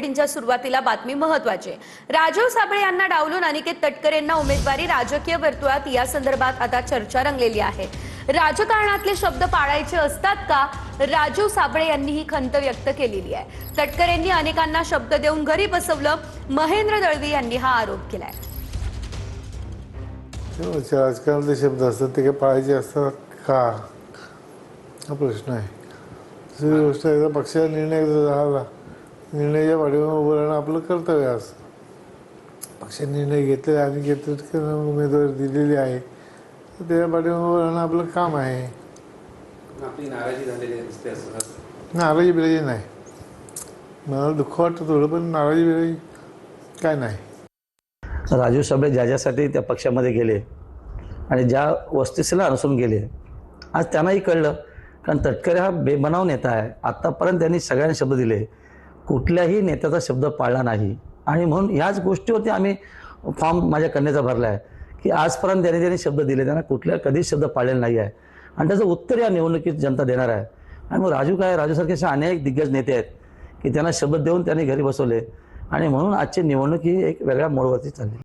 च्या सुरुवातीला बातमी महत्त्वाची. राजीव साबळे यांना डावलून अनिकेत तटकरे यांना उमेदवारी. राजकीय वर्तुळात या संदर्भात आता चर्चा रंगलेली आहे. राजकारणातले शब्द पाळायचे असतात का? राजीव साबळे यांनी ही खंत व्यक्त केलेली आहे. तटकरेंनी अनेकांना शब्द देऊन घरी बसवलं. महेंद्र दळवी यांनी हा आरोप केलाय. राजकारणातले शब्द असतात ते काय पाळायचे असतात का हा प्रश्न आहे. दुसरी गोष्ट एकदा पक्षाचा निर्णय झाला, निर्णयाच्या पाठीमागे उभं राहणं आपलं कर्तव्य असतं. पक्षाने निर्णय घेतले आणि घेतले उमेदवारी दिलेली आहे तर त्याच्या पाठीमागे उभं राहणं आपलं काम आहे. आपली नाराजी झालेली दिसते असं. नाराजी बिराजी नाही, मला दुःख वाटतं थोडं, पण नाराजी बिराजी काय नाही. राजीव साबळे ज्यासाठी त्या पक्षामध्ये गेले आणि ज्या वस्तीला अनुसरून गेले, आज त्यांनाही कळलं. कारण तटकरे हा बेबनाव नेता आहे. आत्तापर्यंत त्यांनी सगळ्यांना शब्द दिले, कुठल्याही नेत्याचा शब्द पाळला नाही. आणि म्हणून ह्याच गोष्टीवरती आम्ही फॉर्म माझ्या कन्याचा भरला आहे की आजपर्यंत त्यांनी शब्द दिले, त्यांना कधीच शब्द पाळलेला नाही आहे. आणि त्याचं उत्तर या निवडणुकीत जनता देणार आहे. आणि मग राजूसारखे असे अनेक दिग्गज नेते आहेत की त्यांना शब्द देऊन त्यांनी घरी बसवले. आणि म्हणून आजची निवडणूक ही एक वेगळ्या मोडवरती चालली.